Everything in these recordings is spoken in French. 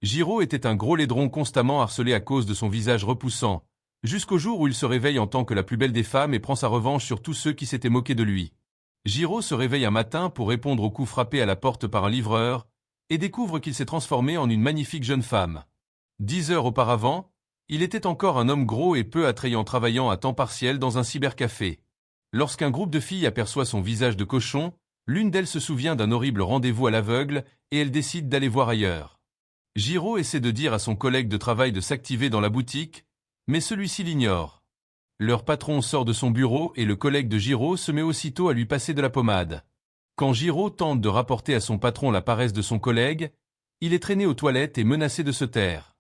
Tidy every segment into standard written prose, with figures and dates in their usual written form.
Jiro était un gros laidron constamment harcelé à cause de son visage repoussant, jusqu'au jour où il se réveille en tant que la plus belle des femmes et prend sa revanche sur tous ceux qui s'étaient moqués de lui. Jiro se réveille un matin pour répondre au coup frappé à la porte par un livreur, et découvre qu'il s'est transformé en une magnifique jeune femme. 10 heures auparavant, il était encore un homme gros et peu attrayant travaillant à temps partiel dans un cybercafé. Lorsqu'un groupe de filles aperçoit son visage de cochon, l'une d'elles se souvient d'un horrible rendez-vous à l'aveugle et elle décide d'aller voir ailleurs. Jiro essaie de dire à son collègue de travail de s'activer dans la boutique, mais celui-ci l'ignore. Leur patron sort de son bureau et le collègue de Jiro se met aussitôt à lui passer de la pommade. Quand Jiro tente de rapporter à son patron la paresse de son collègue, il est traîné aux toilettes et menacé de se taire.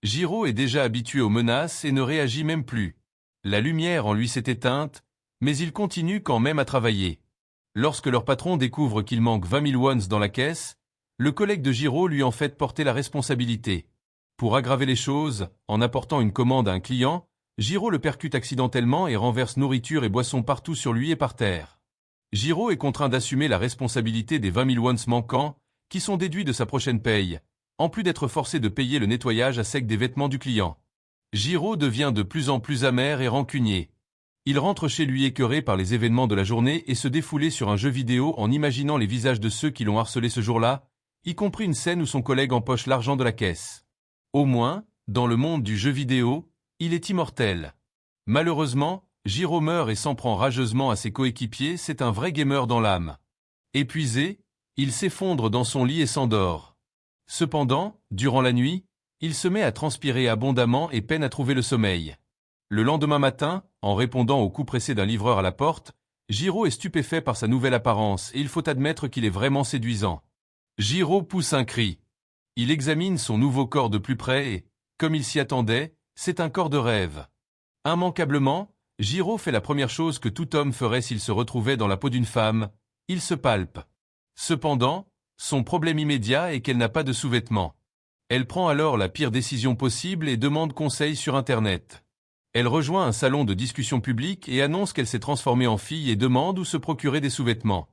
Jiro est déjà habitué aux menaces et ne réagit même plus. La lumière en lui s'est éteinte, mais il continue quand même à travailler. Lorsque leur patron découvre qu'il manque 20 000 wons dans la caisse, le collègue de Jiro lui en fait porter la responsabilité. Pour aggraver les choses, en apportant une commande à un client, Jiro le percute accidentellement et renverse nourriture et boissons partout sur lui et par terre. Jiro est contraint d'assumer la responsabilité des 20 000 wons manquants, qui sont déduits de sa prochaine paye, en plus d'être forcé de payer le nettoyage à sec des vêtements du client. Jiro devient de plus en plus amer et rancunier. Il rentre chez lui écœuré par les événements de la journée et se défoulait sur un jeu vidéo en imaginant les visages de ceux qui l'ont harcelé ce jour-là, y compris une scène où son collègue empoche l'argent de la caisse. Au moins, dans le monde du jeu vidéo, il est immortel. Malheureusement, Jiro meurt et s'en prend rageusement à ses coéquipiers, c'est un vrai gamer dans l'âme. Épuisé, il s'effondre dans son lit et s'endort. Cependant, durant la nuit, il se met à transpirer abondamment et peine à trouver le sommeil. Le lendemain matin, en répondant au coup pressé d'un livreur à la porte, Jiro est stupéfait par sa nouvelle apparence et il faut admettre qu'il est vraiment séduisant. Jiro pousse un cri. Il examine son nouveau corps de plus près et, comme il s'y attendait, c'est un corps de rêve. Immanquablement, Jiro fait la première chose que tout homme ferait s'il se retrouvait dans la peau d'une femme, il se palpe. Cependant, son problème immédiat est qu'elle n'a pas de sous-vêtements. Elle prend alors la pire décision possible et demande conseil sur Internet. Elle rejoint un salon de discussion publique et annonce qu'elle s'est transformée en fille et demande où se procurer des sous-vêtements.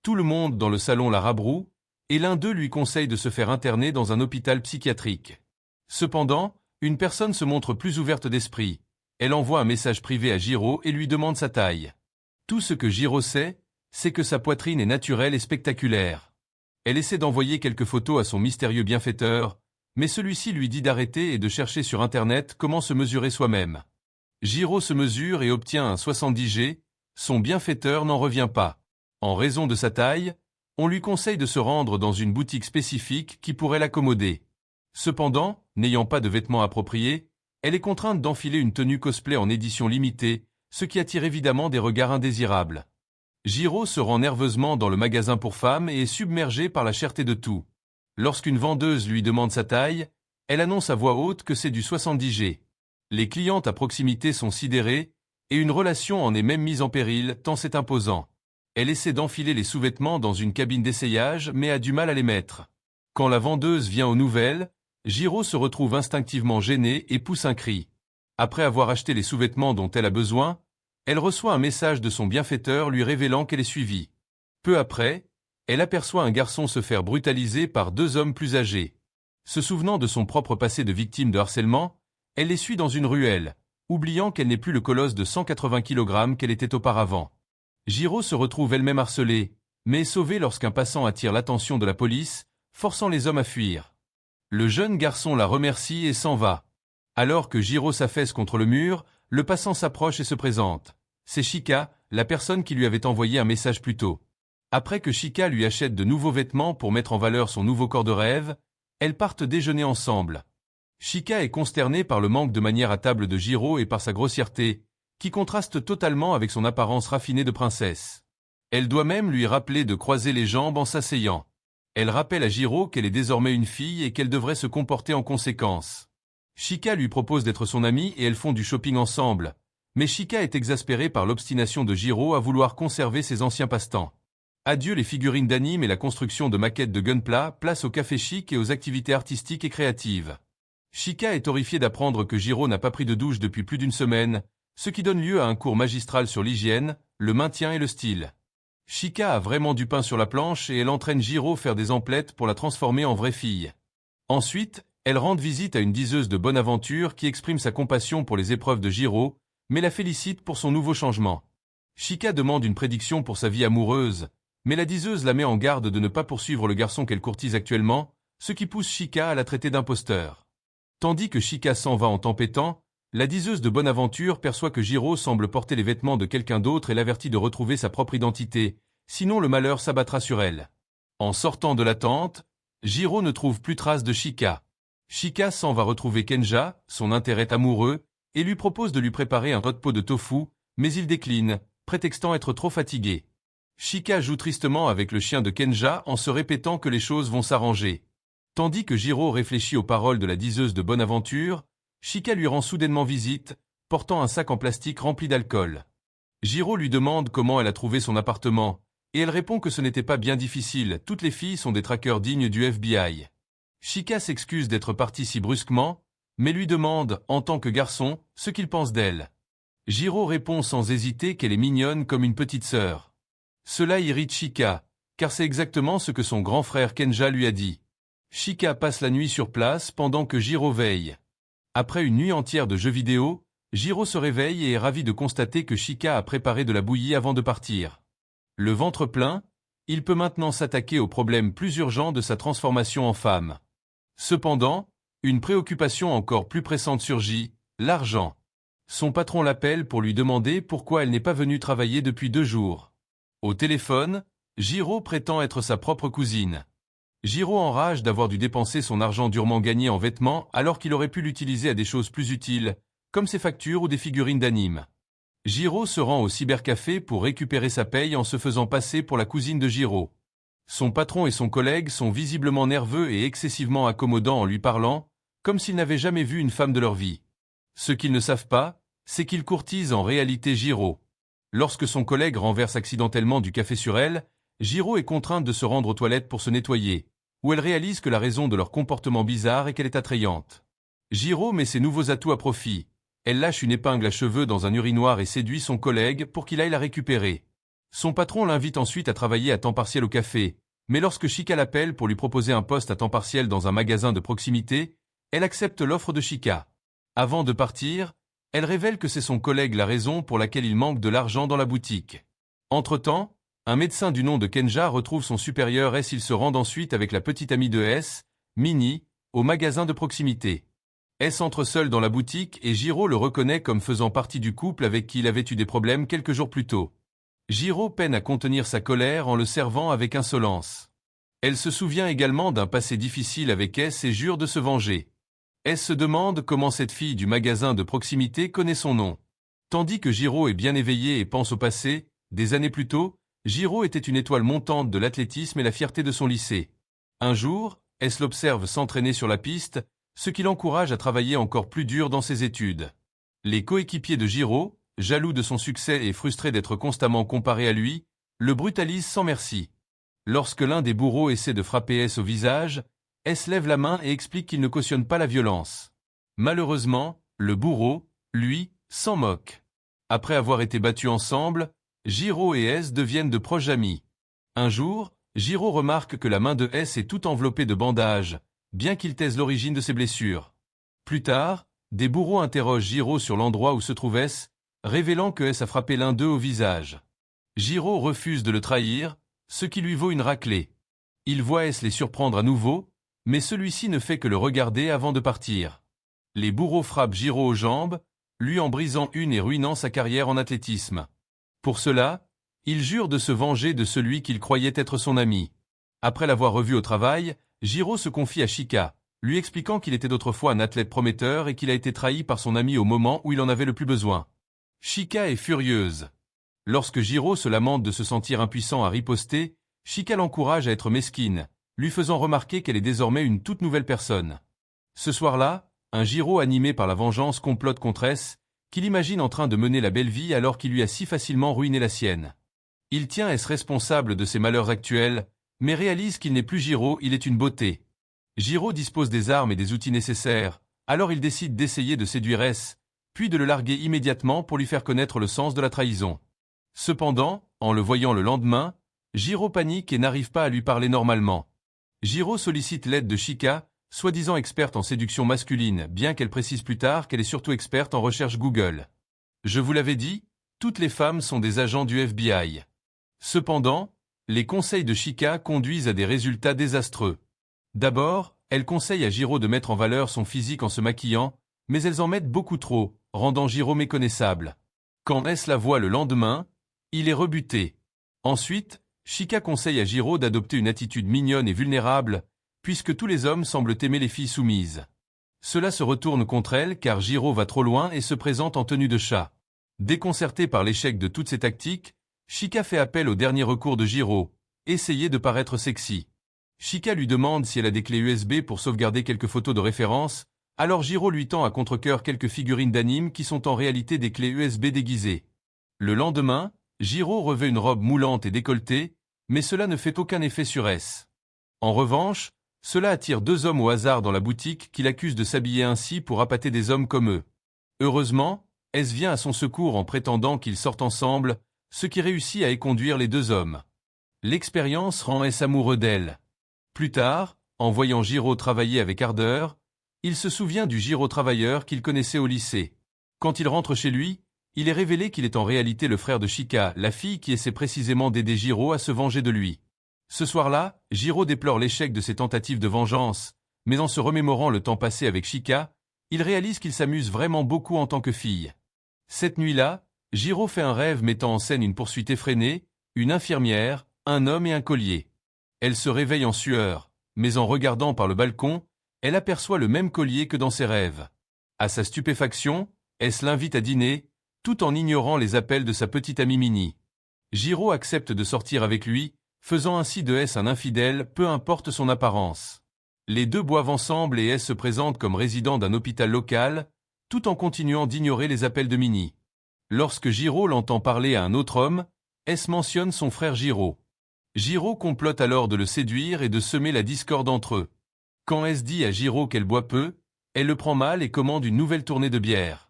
Tout le monde dans le salon la rabroue, et l'un d'eux lui conseille de se faire interner dans un hôpital psychiatrique. Cependant, une personne se montre plus ouverte d'esprit. Elle envoie un message privé à Jiro et lui demande sa taille. Tout ce que Jiro sait, c'est que sa poitrine est naturelle et spectaculaire. Elle essaie d'envoyer quelques photos à son mystérieux bienfaiteur, mais celui-ci lui dit d'arrêter et de chercher sur Internet comment se mesurer soi-même. Jiro se mesure et obtient un 70G, son bienfaiteur n'en revient pas. En raison de sa taille, on lui conseille de se rendre dans une boutique spécifique qui pourrait l'accommoder. Cependant, n'ayant pas de vêtements appropriés, elle est contrainte d'enfiler une tenue cosplay en édition limitée, ce qui attire évidemment des regards indésirables. Jiro se rend nerveusement dans le magasin pour femmes et est submergé par la cherté de tout. Lorsqu'une vendeuse lui demande sa taille, elle annonce à voix haute que c'est du 70G. Les clientes à proximité sont sidérées, et une relation en est même mise en péril tant c'est imposant. Elle essaie d'enfiler les sous-vêtements dans une cabine d'essayage mais a du mal à les mettre. Quand la vendeuse vient aux nouvelles, Jiro se retrouve instinctivement gêné et pousse un cri. Après avoir acheté les sous-vêtements dont elle a besoin, elle reçoit un message de son bienfaiteur lui révélant qu'elle est suivie. Peu après, elle aperçoit un garçon se faire brutaliser par 2 hommes plus âgés. Se souvenant de son propre passé de victime de harcèlement, elle les suit dans une ruelle, oubliant qu'elle n'est plus le colosse de 180 kg qu'elle était auparavant. Jiro se retrouve elle-même harcelée, mais est sauvée lorsqu'un passant attire l'attention de la police, forçant les hommes à fuir. Le jeune garçon la remercie et s'en va. Alors que Jiro s'affaisse contre le mur, le passant s'approche et se présente. C'est Chika, la personne qui lui avait envoyé un message plus tôt. Après que Chika lui achète de nouveaux vêtements pour mettre en valeur son nouveau corps de rêve, elles partent déjeuner ensemble. Chika est consternée par le manque de manières à table de Jiro et par sa grossièreté, qui contraste totalement avec son apparence raffinée de princesse. Elle doit même lui rappeler de croiser les jambes en s'asseyant. Elle rappelle à Jiro qu'elle est désormais une fille et qu'elle devrait se comporter en conséquence. Chika lui propose d'être son amie et elles font du shopping ensemble. Mais Chika est exaspérée par l'obstination de Jiro à vouloir conserver ses anciens passe-temps. Adieu les figurines d'anime et la construction de maquettes de Gunpla, place au café chic et aux activités artistiques et créatives. Chika est horrifiée d'apprendre que Jiro n'a pas pris de douche depuis plus d'1 semaine, ce qui donne lieu à un cours magistral sur l'hygiène, le maintien et le style. Chika a vraiment du pain sur la planche et elle entraîne Jiro faire des emplettes pour la transformer en vraie fille. Ensuite, Elles rendent visite à une diseuse de bonne aventure qui exprime sa compassion pour les épreuves de Jiro, mais la félicite pour son nouveau changement. Chika demande une prédiction pour sa vie amoureuse, mais la diseuse la met en garde de ne pas poursuivre le garçon qu'elle courtise actuellement, ce qui pousse Chika à la traiter d'imposteur. Tandis que Chika s'en va en tempêtant, la diseuse de bonne aventure perçoit que Jiro semble porter les vêtements de quelqu'un d'autre et l'avertit de retrouver sa propre identité, sinon le malheur s'abattra sur elle. En sortant de la tente, Jiro ne trouve plus trace de Chika. Chika s'en va retrouver Kenja, son intérêt amoureux, et lui propose de lui préparer un hot pot de tofu, mais il décline, prétextant être trop fatigué. Chika joue tristement avec le chien de Kenja en se répétant que les choses vont s'arranger. Tandis que Jiro réfléchit aux paroles de la diseuse de bonne aventure, Chika lui rend soudainement visite, portant un sac en plastique rempli d'alcool. Jiro lui demande comment elle a trouvé son appartement, et elle répond que ce n'était pas bien difficile, toutes les filles sont des traqueurs dignes du FBI. Chika s'excuse d'être partie si brusquement, mais lui demande, en tant que garçon, ce qu'il pense d'elle. Jiro répond sans hésiter qu'elle est mignonne comme une petite sœur. Cela irrite Chika, car c'est exactement ce que son grand frère Kenja lui a dit. Chika passe la nuit sur place pendant que Jiro veille. Après une nuit entière de jeux vidéo, Jiro se réveille et est ravi de constater que Chika a préparé de la bouillie avant de partir. Le ventre plein, il peut maintenant s'attaquer au problème plus urgent de sa transformation en femme. Cependant, une préoccupation encore plus pressante surgit, l'argent. Son patron l'appelle pour lui demander pourquoi elle n'est pas venue travailler depuis 2 jours. Au téléphone, Jiro prétend être sa propre cousine. Jiro enrage d'avoir dû dépenser son argent durement gagné en vêtements alors qu'il aurait pu l'utiliser à des choses plus utiles, comme ses factures ou des figurines d'anime. Jiro se rend au cybercafé pour récupérer sa paye en se faisant passer pour la cousine de Jiro. Son patron et son collègue sont visiblement nerveux et excessivement accommodants en lui parlant, comme s'ils n'avaient jamais vu une femme de leur vie. Ce qu'ils ne savent pas, c'est qu'ils courtisent en réalité Jiro. Lorsque son collègue renverse accidentellement du café sur elle, Jiro est contrainte de se rendre aux toilettes pour se nettoyer, où elle réalise que la raison de leur comportement bizarre est qu'elle est attrayante. Jiro met ses nouveaux atouts à profit. Elle lâche une épingle à cheveux dans un urinoir et séduit son collègue pour qu'il aille la récupérer. Son patron l'invite ensuite à travailler à temps partiel au café, mais lorsque Chika l'appelle pour lui proposer un poste à temps partiel dans un magasin de proximité, elle accepte l'offre de Chika. Avant de partir, elle révèle que c'est son collègue la raison pour laquelle il manque de l'argent dans la boutique. Entre-temps, un médecin du nom de Kenja retrouve son supérieur et ils se rendent ensuite avec la petite amie de S, Minnie, au magasin de proximité. S entre seul dans la boutique et Jiro le reconnaît comme faisant partie du couple avec qui il avait eu des problèmes quelques jours plus tôt. Jiro peine à contenir sa colère en le servant avec insolence. Elle se souvient également d'un passé difficile avec S et jure de se venger. S se demande comment cette fille du magasin de proximité connaît son nom. Tandis que Jiro est bien éveillé et pense au passé, des années plus tôt, Jiro était une étoile montante de l'athlétisme et la fierté de son lycée. Un jour, S l'observe s'entraîner sur la piste, ce qui l'encourage à travailler encore plus dur dans ses études. Les coéquipiers de Jiro, jaloux de son succès et frustrés d'être constamment comparés à lui, le brutalisent sans merci. Lorsque l'un des bourreaux essaie de frapper S au visage, S lève la main et explique qu'il ne cautionne pas la violence. Malheureusement, le bourreau, lui, s'en moque. Après avoir été battus ensemble, Jiro et S deviennent de proches amis. Un jour, Jiro remarque que la main de S est toute enveloppée de bandages, bien qu'il taise l'origine de ses blessures. Plus tard, des bourreaux interrogent Jiro sur l'endroit où se trouve S, révélant que S a frappé l'un d'eux au visage. Jiro refuse de le trahir, ce qui lui vaut une raclée. Il voit S les surprendre à nouveau, mais celui-ci ne fait que le regarder avant de partir. Les bourreaux frappent Jiro aux jambes, lui en brisant une et ruinant sa carrière en athlétisme. Pour cela, il jure de se venger de celui qu'il croyait être son ami. Après l'avoir revu au travail, Jiro se confie à Chika, lui expliquant qu'il était d'autrefois un athlète prometteur et qu'il a été trahi par son ami au moment où il en avait le plus besoin. Chika est furieuse. Lorsque Jiro se lamente de se sentir impuissant à riposter, Chika l'encourage à être mesquine, lui faisant remarquer qu'elle est désormais une toute nouvelle personne. Ce soir-là, un Jiro animé par la vengeance complote contre S, qu'il imagine en train de mener la belle vie alors qu'il lui a si facilement ruiné la sienne. Il tient S responsable de ses malheurs actuels, mais réalise qu'il n'est plus Jiro, il est une beauté. Jiro dispose des armes et des outils nécessaires, alors il décide d'essayer de séduire S, puis de le larguer immédiatement pour lui faire connaître le sens de la trahison. Cependant, en le voyant le lendemain, Jiro panique et n'arrive pas à lui parler normalement. Jiro sollicite l'aide de Chika, soi-disant experte en séduction masculine, bien qu'elle précise plus tard qu'elle est surtout experte en recherche Google. Je vous l'avais dit, toutes les femmes sont des agents du FBI. Cependant, les conseils de Chika conduisent à des résultats désastreux. D'abord, elle conseille à Jiro de mettre en valeur son physique en se maquillant, mais elles en mettent beaucoup trop, rendant Jiro méconnaissable. Quand S la voit le lendemain, il est rebuté. Ensuite, Chika conseille à Jiro d'adopter une attitude mignonne et vulnérable, puisque tous les hommes semblent aimer les filles soumises. Cela se retourne contre elle car Jiro va trop loin et se présente en tenue de chat. Déconcerté par l'échec de toutes ces tactiques, Chika fait appel au dernier recours de Jiro, essayer de paraître sexy. Chika lui demande si elle a des clés USB pour sauvegarder quelques photos de référence, alors Jiro lui tend à contre-cœur quelques figurines d'anime qui sont en réalité des clés USB déguisées. Le lendemain, Jiro revêt une robe moulante et décolletée, mais cela ne fait aucun effet sur S. En revanche, cela attire deux hommes au hasard dans la boutique qui l'accusent de s'habiller ainsi pour appâter des hommes comme eux. Heureusement, S vient à son secours en prétendant qu'ils sortent ensemble, ce qui réussit à éconduire les deux hommes. L'expérience rend S amoureux d'elle. Plus tard, en voyant Jiro travailler avec ardeur, il se souvient du Jiro travailleur qu'il connaissait au lycée. Quand il rentre chez lui, il est révélé qu'il est en réalité le frère de Chika, la fille qui essaie précisément d'aider Jiro à se venger de lui. Ce soir-là, Jiro déplore l'échec de ses tentatives de vengeance, mais en se remémorant le temps passé avec Chika, il réalise qu'il s'amuse vraiment beaucoup en tant que fille. Cette nuit-là, Jiro fait un rêve mettant en scène une poursuite effrénée, une infirmière, un homme et un collier. Elle se réveille en sueur, mais en regardant par le balcon, elle aperçoit le même collier que dans ses rêves. À sa stupéfaction, S l'invite à dîner, tout en ignorant les appels de sa petite amie Minnie. Jiro accepte de sortir avec lui, faisant ainsi de S un infidèle, peu importe son apparence. Les deux boivent ensemble et S se présente comme résident d'un hôpital local, tout en continuant d'ignorer les appels de Minnie. Lorsque Jiro l'entend parler à un autre homme, S mentionne son frère Jiro. Jiro complote alors de le séduire et de semer la discorde entre eux. Quand S dit à Jiro qu'elle boit peu, elle le prend mal et commande une nouvelle tournée de bière.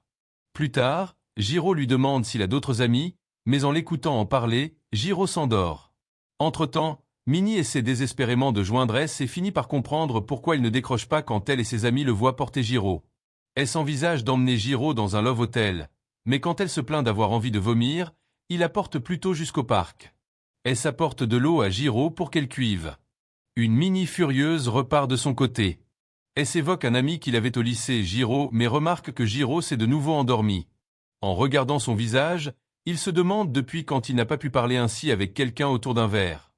Plus tard, Jiro lui demande s'il a d'autres amis, mais en l'écoutant en parler, Jiro s'endort. Entre-temps, Minnie essaie désespérément de joindre S et finit par comprendre pourquoi il ne décroche pas quand elle et ses amis le voient porter Jiro. S envisage d'emmener Jiro dans un love hotel, mais quand elle se plaint d'avoir envie de vomir, il la porte plutôt jusqu'au parc. S apporte de l'eau à Jiro pour qu'elle cuive. Une Minnie furieuse repart de son côté. S évoque un ami qu'il avait au lycée, Jiro, mais remarque que Jiro s'est de nouveau endormi. En regardant son visage, il se demande depuis quand il n'a pas pu parler ainsi avec quelqu'un autour d'un verre.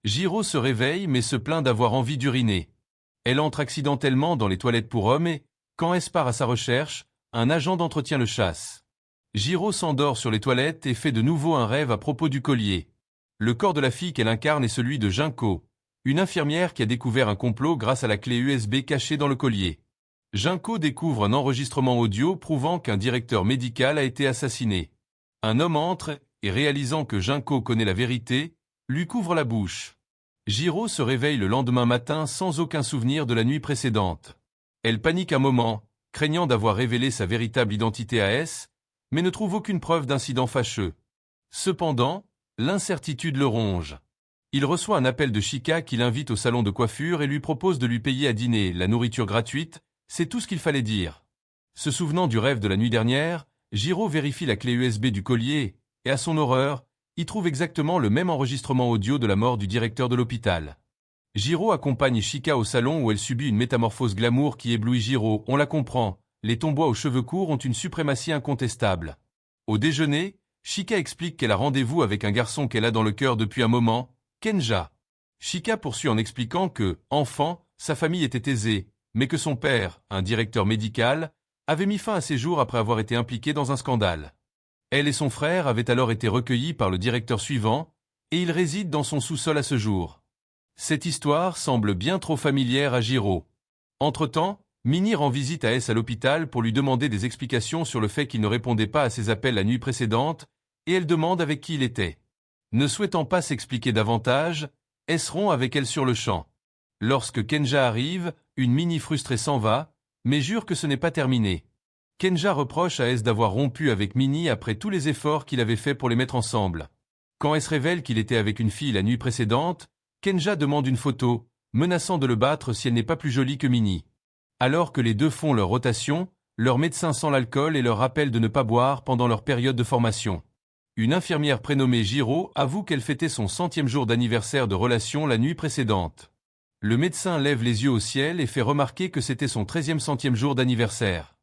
Jiro se réveille mais se plaint d'avoir envie d'uriner. Elle entre accidentellement dans les toilettes pour hommes et, quand S part à sa recherche, un agent d'entretien le chasse. Jiro s'endort sur les toilettes et fait de nouveau un rêve à propos du collier. Le corps de la fille qu'elle incarne est celui de Junko, une infirmière qui a découvert un complot grâce à la clé USB cachée dans le collier. Junko découvre un enregistrement audio prouvant qu'un directeur médical a été assassiné. Un homme entre et, réalisant que Junko connaît la vérité, lui couvre la bouche. Jiro se réveille le lendemain matin sans aucun souvenir de la nuit précédente. Elle panique un moment, craignant d'avoir révélé sa véritable identité à S, mais ne trouve aucune preuve d'incident fâcheux. Cependant, l'incertitude le ronge. Il reçoit un appel de Chika qui l'invite au salon de coiffure et lui propose de lui payer à dîner, la nourriture gratuite, c'est tout ce qu'il fallait dire. Se souvenant du rêve de la nuit dernière, Jiro vérifie la clé USB du collier, et à son horreur, y trouve exactement le même enregistrement audio de la mort du directeur de l'hôpital. Jiro accompagne Chika au salon où elle subit une métamorphose glamour qui éblouit Jiro, on la comprend, les tombois aux cheveux courts ont une suprématie incontestable. Au déjeuner, Chika explique qu'elle a rendez-vous avec un garçon qu'elle a dans le cœur depuis un moment, Kenja. Chika poursuit en expliquant que, enfant, sa famille était aisée, mais que son père, un directeur médical, avait mis fin à ses jours après avoir été impliqué dans un scandale. Elle et son frère avaient alors été recueillis par le directeur suivant, et ils résident dans son sous-sol à ce jour. Cette histoire semble bien trop familière à Jiro. Entre-temps, Minnie rend visite à S à l'hôpital pour lui demander des explications sur le fait qu'il ne répondait pas à ses appels la nuit précédente, et elle demande avec qui il était. Ne souhaitant pas s'expliquer davantage, S rompt avec elle sur le champ. Lorsque Kenja arrive, une Minnie frustrée s'en va, mais jure que ce n'est pas terminé. Kenja reproche à S d'avoir rompu avec Minnie après tous les efforts qu'il avait faits pour les mettre ensemble. Quand S révèle qu'il était avec une fille la nuit précédente, Kenja demande une photo, menaçant de le battre si elle n'est pas plus jolie que Minnie. Alors que les deux font leur rotation, leur médecin sent l'alcool et leur rappelle de ne pas boire pendant leur période de formation. Une infirmière prénommée Jiro avoue qu'elle fêtait son 100e jour d'anniversaire de relation la nuit précédente. Le médecin lève les yeux au ciel et fait remarquer que c'était son 13e centième jour d'anniversaire.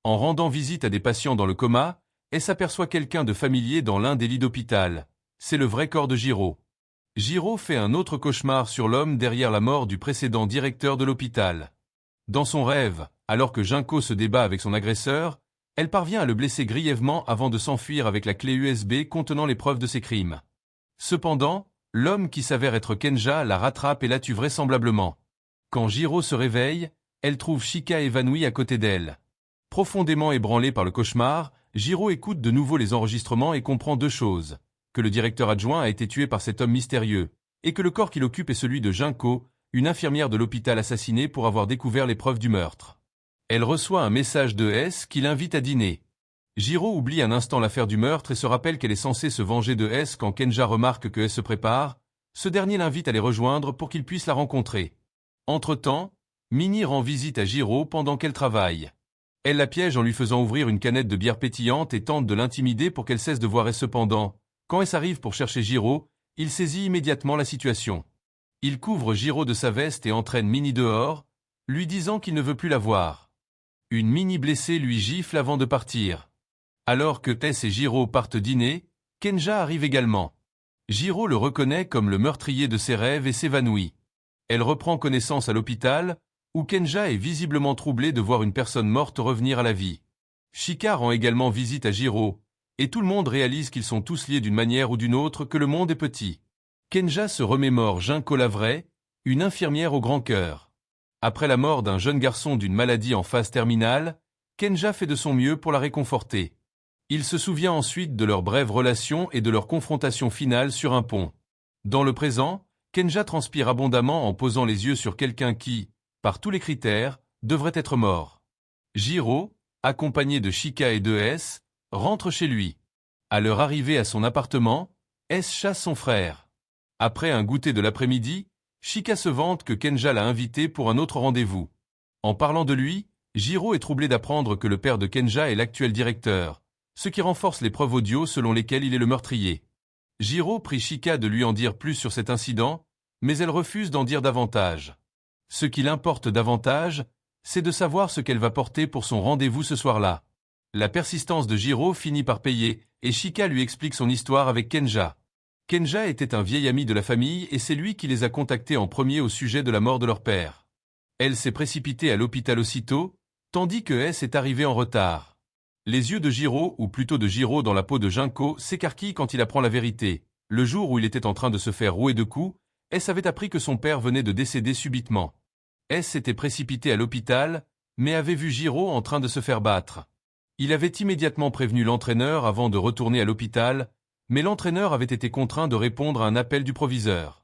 En rendant visite à des patients dans le coma, elle s'aperçoit quelqu'un de familier dans l'un des lits d'hôpital. C'est le vrai corps de Jiro. Jiro fait un autre cauchemar sur l'homme derrière la mort du précédent directeur de l'hôpital. Dans son rêve, alors que Junko se débat avec son agresseur, elle parvient à le blesser grièvement avant de s'enfuir avec la clé USB contenant les preuves de ses crimes. Cependant, l'homme qui s'avère être Kenja la rattrape et la tue vraisemblablement. Quand Jiro se réveille, elle trouve Chika évanouie à côté d'elle. Profondément ébranlé par le cauchemar, Jiro écoute de nouveau les enregistrements et comprend deux choses. Que le directeur adjoint a été tué par cet homme mystérieux, et que le corps qu'il occupe est celui de Junko, une infirmière de l'hôpital assassinée pour avoir découvert les preuves du meurtre. Elle reçoit un message de S qui l'invite à dîner. Jiro oublie un instant l'affaire du meurtre et se rappelle qu'elle est censée se venger de S quand Kenja remarque que S se prépare. Ce dernier l'invite à les rejoindre pour qu'il puisse la rencontrer. Entre-temps, Minnie rend visite à Jiro pendant qu'elle travaille. Elle la piège en lui faisant ouvrir une canette de bière pétillante et tente de l'intimider pour qu'elle cesse de boire S. Cependant, quand S arrive pour chercher Jiro, il saisit immédiatement la situation. Il couvre Jiro de sa veste et entraîne Minnie dehors, lui disant qu'il ne veut plus la voir. Une Minnie blessée lui gifle avant de partir. Alors que Tess et Jiro partent dîner, Kenja arrive également. Jiro le reconnaît comme le meurtrier de ses rêves et s'évanouit. Elle reprend connaissance à l'hôpital, où Kenja est visiblement troublé de voir une personne morte revenir à la vie. Chika rend également visite à Jiro, et tout le monde réalise qu'ils sont tous liés d'une manière ou d'une autre, que le monde est petit. Kenja se remémore Junko la vraie, une infirmière au grand cœur. Après la mort d'un jeune garçon d'une maladie en phase terminale, Kenja fait de son mieux pour la réconforter. Il se souvient ensuite de leur brève relation et de leur confrontation finale sur un pont. Dans le présent, Kenja transpire abondamment en posant les yeux sur quelqu'un qui, par tous les critères, devrait être mort. Jiro, accompagné de Chika et de S, rentre chez lui. À leur arrivée à son appartement, S chasse son frère. Après un goûter de l'après-midi, Chika se vante que Kenja l'a invité pour un autre rendez-vous. En parlant de lui, Jiro est troublé d'apprendre que le père de Kenja est l'actuel directeur, ce qui renforce les preuves audio selon lesquelles il est le meurtrier. Jiro prie Chika de lui en dire plus sur cet incident, mais elle refuse d'en dire davantage. Ce qui l'importe davantage, c'est de savoir ce qu'elle va porter pour son rendez-vous ce soir-là. La persistance de Jiro finit par payer, et Chika lui explique son histoire avec Kenja. Kenja était un vieil ami de la famille et c'est lui qui les a contactés en premier au sujet de la mort de leur père. Elle s'est précipitée à l'hôpital aussitôt, tandis que S est arrivé en retard. Les yeux de Jiro, ou plutôt de Jiro dans la peau de Junko, s'écarquillent quand il apprend la vérité. Le jour où il était en train de se faire rouer de coups, S avait appris que son père venait de décéder subitement. S s'était précipité à l'hôpital, mais avait vu Jiro en train de se faire battre. Il avait immédiatement prévenu l'entraîneur avant de retourner à l'hôpital, mais l'entraîneur avait été contraint de répondre à un appel du proviseur.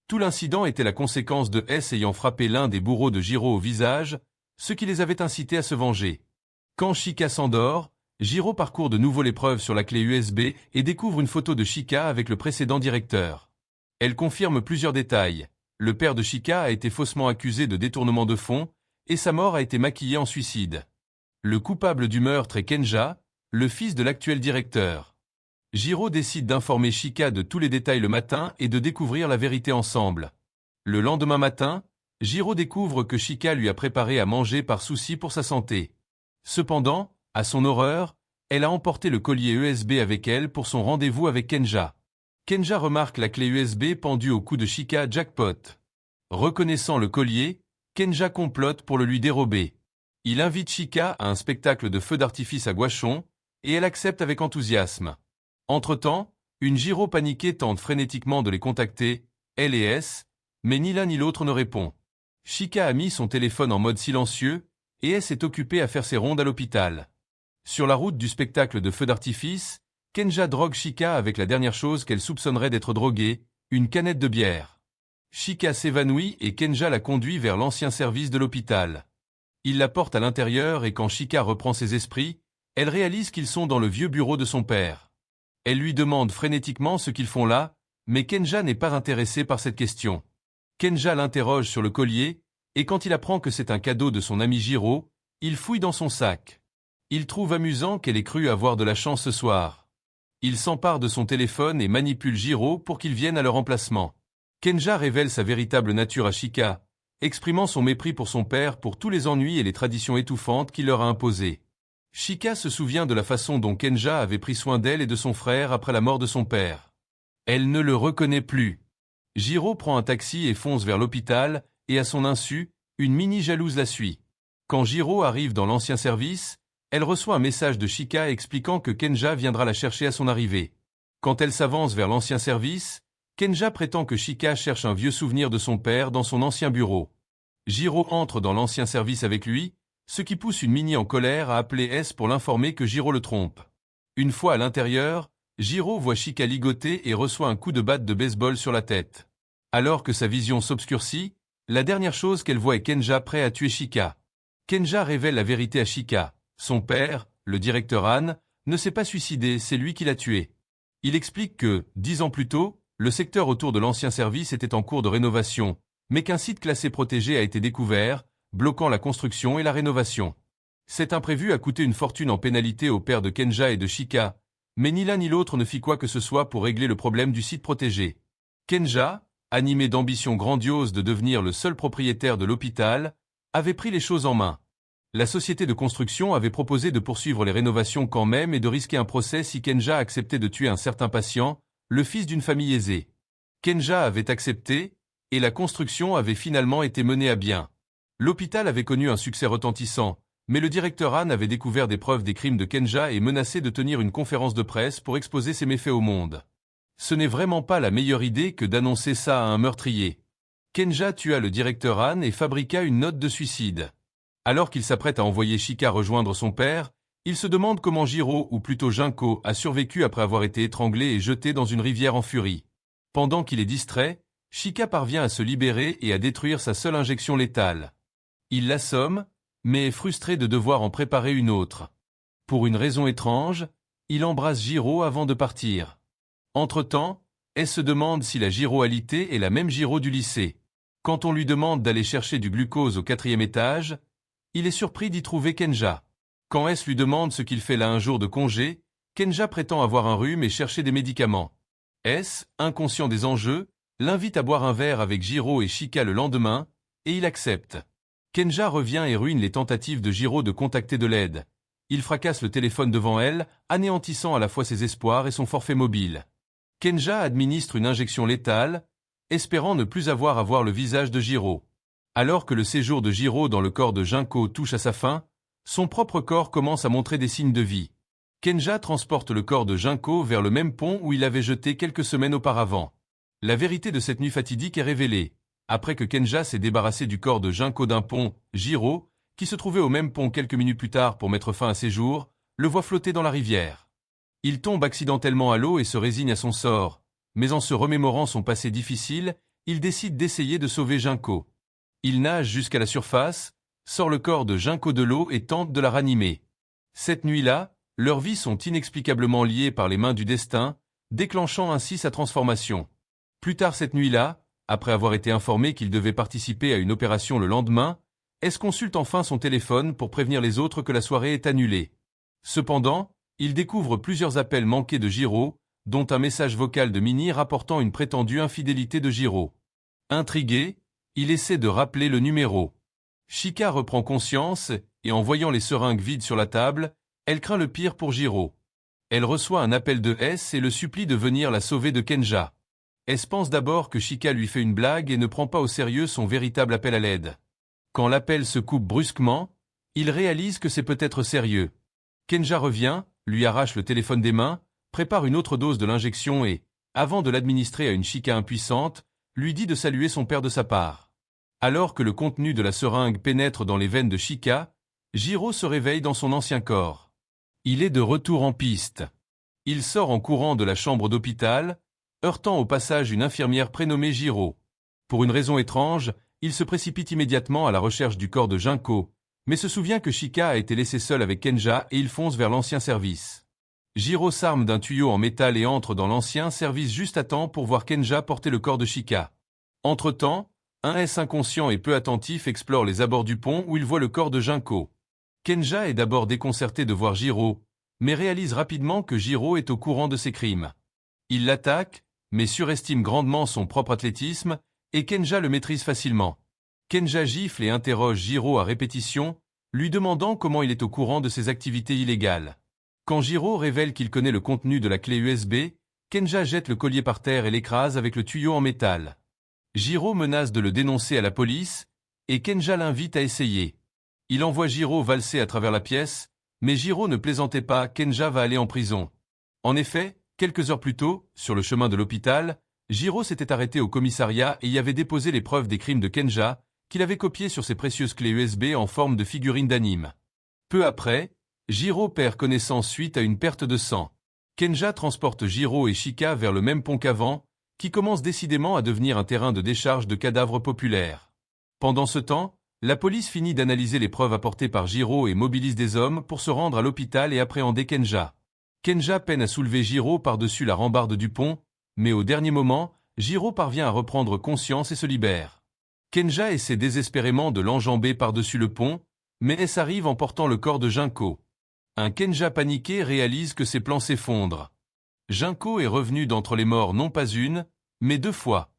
Tout l'incident était la conséquence de S ayant frappé l'un des bourreaux de Jiro au visage, ce qui les avait incités à se venger. Quand Chika s'endort, Jiro parcourt de nouveau les preuves sur la clé USB et découvre une photo de Chika avec le précédent directeur. Elle confirme plusieurs détails. Le père de Chika a été faussement accusé de détournement de fonds, et sa mort a été maquillée en suicide. Le coupable du meurtre est Kenja, le fils de l'actuel directeur. Jiro décide d'informer Chika de tous les détails le matin et de découvrir la vérité ensemble. Le lendemain matin, Jiro découvre que Chika lui a préparé à manger par souci pour sa santé. Cependant, à son horreur, elle a emporté le collier USB avec elle pour son rendez-vous avec Kenja. Kenja remarque la clé USB pendue au cou de Chika jackpot. Reconnaissant le collier, Kenja complote pour le lui dérober. Il invite Chika à un spectacle de feux d'artifice à Gouachon, et elle accepte avec enthousiasme. Entre-temps, une Jiro paniquée tente frénétiquement de les contacter, elle et S, mais ni l'un ni l'autre ne répond. Chika a mis son téléphone en mode silencieux, et S est occupée à faire ses rondes à l'hôpital. Sur la route du spectacle de feux d'artifice, Kenja drogue Chika avec la dernière chose qu'elle soupçonnerait d'être droguée, une canette de bière. Chika s'évanouit et Kenja la conduit vers l'ancien service de l'hôpital. Il la porte à l'intérieur et quand Chika reprend ses esprits, elle réalise qu'ils sont dans le vieux bureau de son père. Elle lui demande frénétiquement ce qu'ils font là, mais Kenja n'est pas intéressé par cette question. Kenja l'interroge sur le collier, Et quand il apprend que c'est un cadeau de son ami Jiro, il fouille dans son sac. Il trouve amusant qu'elle ait cru avoir de la chance ce soir. Il s'empare de son téléphone et manipule Jiro pour qu'il vienne à leur emplacement. Kenja révèle sa véritable nature à Chika, exprimant son mépris pour son père pour tous les ennuis et les traditions étouffantes qu'il leur a imposées. Chika se souvient de la façon dont Kenja avait pris soin d'elle et de son frère après la mort de son père. Elle ne le reconnaît plus. Jiro prend un taxi et fonce vers l'hôpital, et à son insu, une mini-jalouse la suit. Quand Jiro arrive dans l'ancien service, elle reçoit un message de Chika expliquant que Kenja viendra la chercher à son arrivée. Quand elle s'avance vers l'ancien service, Kenja prétend que Chika cherche un vieux souvenir de son père dans son ancien bureau. Jiro entre dans l'ancien service avec lui, ce qui pousse une Mini en colère à appeler S pour l'informer que Jiro le trompe. Une fois à l'intérieur, Jiro voit Chika ligoter et reçoit un coup de batte de baseball sur la tête. Alors que sa vision s'obscurcit, la dernière chose qu'elle voit est Kenja prêt à tuer Chika. Kenja révèle la vérité à Chika. Son père, le directeur Han, ne s'est pas suicidé, c'est lui qui l'a tué. Il explique que, 10 ans plus tôt, le secteur autour de l'ancien service était en cours de rénovation, mais qu'un site classé protégé a été découvert, bloquant la construction et la rénovation. Cet imprévu a coûté une fortune en pénalité au père de Kenja et de Chika, mais ni l'un ni l'autre ne fit quoi que ce soit pour régler le problème du site protégé. Kenja, animé d'ambition grandiose de devenir le seul propriétaire de l'hôpital, avait pris les choses en main. La société de construction avait proposé de poursuivre les rénovations quand même et de risquer un procès si Kenja acceptait de tuer un certain patient, le fils d'une famille aisée. Kenja avait accepté, et la construction avait finalement été menée à bien. L'hôpital avait connu un succès retentissant, mais le directeur Han avait découvert des preuves des crimes de Kenja et menacé de tenir une conférence de presse pour exposer ses méfaits au monde. Ce n'est vraiment pas la meilleure idée que d'annoncer ça à un meurtrier. Kenja tua le directeur Han et fabriqua une note de suicide. Alors qu'il s'apprête à envoyer Chika rejoindre son père, il se demande comment Jiro, ou plutôt Junko, a survécu après avoir été étranglé et jeté dans une rivière en furie. Pendant qu'il est distrait, Chika parvient à se libérer et à détruire sa seule injection létale. Il l'assomme, mais est frustré de devoir en préparer une autre. Pour une raison étrange, il embrasse Jiro avant de partir. Entre-temps, elle se demande si la Jiro-alité est la même Jiro du lycée. Quand on lui demande d'aller chercher du glucose au 4e étage, il est surpris d'y trouver Kenja. Quand S lui demande ce qu'il fait là un jour de congé, Kenja prétend avoir un rhume et chercher des médicaments. S, inconscient des enjeux, l'invite à boire un verre avec Jiro et Chika le lendemain, et il accepte. Kenja revient et ruine les tentatives de Jiro de contacter de l'aide. Il fracasse le téléphone devant elle, anéantissant à la fois ses espoirs et son forfait mobile. Kenja administre une injection létale, espérant ne plus avoir à voir le visage de Jiro. Alors que le séjour de Jiro dans le corps de Junko touche à sa fin, son propre corps commence à montrer des signes de vie. Kenja transporte le corps de Junko vers le même pont où il l'avait jeté quelques semaines auparavant. La vérité de cette nuit fatidique est révélée. Après que Kenja s'est débarrassé du corps de Junko d'un pont, Jiro, qui se trouvait au même pont quelques minutes plus tard pour mettre fin à ses jours, le voit flotter dans la rivière. Il tombe accidentellement à l'eau et se résigne à son sort, mais en se remémorant son passé difficile, il décide d'essayer de sauver Junko. Il nage jusqu'à la surface, sort le corps de Junko de l'eau et tente de la ranimer. Cette nuit-là, leurs vies sont inexplicablement liées par les mains du destin, déclenchant ainsi sa transformation. Plus tard cette nuit-là, après avoir été informé qu'il devait participer à une opération le lendemain, S consulte enfin son téléphone pour prévenir les autres que la soirée est annulée. Cependant, il découvre plusieurs appels manqués de Jiro, dont un message vocal de Mini rapportant une prétendue infidélité de Jiro. Intrigué, il essaie de rappeler le numéro. Chika reprend conscience, et en voyant les seringues vides sur la table, elle craint le pire pour Jiro. Elle reçoit un appel de S et le supplie de venir la sauver de Kenja. S pense d'abord que Chika lui fait une blague et ne prend pas au sérieux son véritable appel à l'aide. Quand l'appel se coupe brusquement, il réalise que c'est peut-être sérieux. Kenja revient, lui arrache le téléphone des mains, prépare une autre dose de l'injection et, avant de l'administrer à une Chika impuissante, lui dit de saluer son père de sa part. Alors que le contenu de la seringue pénètre dans les veines de Chika, Jiro se réveille dans son ancien corps. Il est de retour en piste. Il sort en courant de la chambre d'hôpital, heurtant au passage une infirmière prénommée Jiro. Pour une raison étrange, il se précipite immédiatement à la recherche du corps de Junko, mais se souvient que Chika a été laissé seul avec Kenja et il fonce vers l'ancien service. Jiro s'arme d'un tuyau en métal et entre dans l'ancien service juste à temps pour voir Kenja porter le corps de Chika. Entre-temps, Un S inconscient et peu attentif explore les abords du pont où il voit le corps de Junko. Kenja est d'abord déconcerté de voir Jiro, mais réalise rapidement que Jiro est au courant de ses crimes. Il l'attaque, mais surestime grandement son propre athlétisme, et Kenja le maîtrise facilement. Kenja gifle et interroge Jiro à répétition, lui demandant comment il est au courant de ses activités illégales. Quand Jiro révèle qu'il connaît le contenu de la clé USB, Kenja jette le collier par terre et l'écrase avec le tuyau en métal. Jiro menace de le dénoncer à la police, et Kenja l'invite à essayer. Il envoie Jiro valser à travers la pièce, mais Jiro ne plaisantait pas, Kenja va aller en prison. En effet, quelques heures plus tôt, sur le chemin de l'hôpital, Jiro s'était arrêté au commissariat et y avait déposé les preuves des crimes de Kenja, qu'il avait copiées sur ses précieuses clés USB en forme de figurines d'anime. Peu après, Jiro perd connaissance suite à une perte de sang. Kenja transporte Jiro et Chika vers le même pont qu'avant, qui commence décidément à devenir un terrain de décharge de cadavres populaires. Pendant ce temps, la police finit d'analyser les preuves apportées par Jiro et mobilise des hommes pour se rendre à l'hôpital et appréhender Kenja. Kenja peine à soulever Jiro par-dessus la rambarde du pont, mais au dernier moment, Jiro parvient à reprendre conscience et se libère. Kenja essaie désespérément de l'enjamber par-dessus le pont, mais S arrive en portant le corps de Junko. Un Kenja paniqué réalise que ses plans s'effondrent. Junko est revenu d'entre les morts non pas une, mais 2 fois.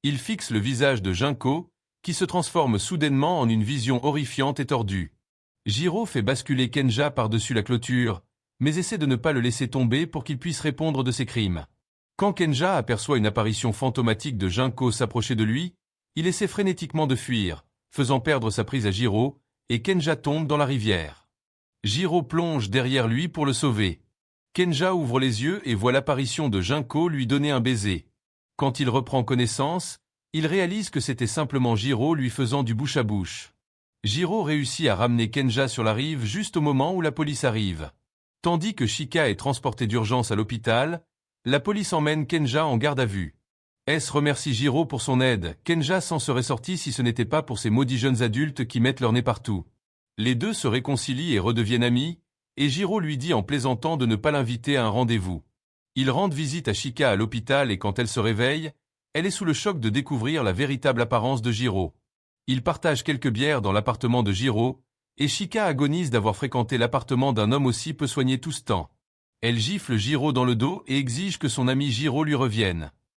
Il fixe le visage de Junko, qui se transforme soudainement en une vision horrifiante et tordue. Jiro fait basculer Kenja par-dessus la clôture, mais essaie de ne pas le laisser tomber pour qu'il puisse répondre de ses crimes. Quand Kenja aperçoit une apparition fantomatique de Junko s'approcher de lui, il essaie frénétiquement de fuir, faisant perdre sa prise à Jiro, et Kenja tombe dans la rivière. Jiro plonge derrière lui pour le sauver. Kenja ouvre les yeux et voit l'apparition de Junko lui donner un baiser. Quand il reprend connaissance, il réalise que c'était simplement Jiro lui faisant du bouche à bouche. Jiro réussit à ramener Kenja sur la rive juste au moment où la police arrive. Tandis que Chika est transporté d'urgence à l'hôpital, la police emmène Kenja en garde à vue. S remercie Jiro pour son aide, Kenja s'en serait sorti si ce n'était pas pour ces maudits jeunes adultes qui mettent leur nez partout. Les deux se réconcilient et redeviennent amis, et Jiro lui dit en plaisantant de ne pas l'inviter à un rendez-vous. Ils rendent visite à Chika à l'hôpital et quand elle se réveille, elle est sous le choc de découvrir la véritable apparence de Jiro. Ils partagent quelques bières dans l'appartement de Jiro, et Chika agonise d'avoir fréquenté l'appartement d'un homme aussi peu soigné tout ce temps. Elle gifle Jiro dans le dos et exige que son ami Jiro lui revienne.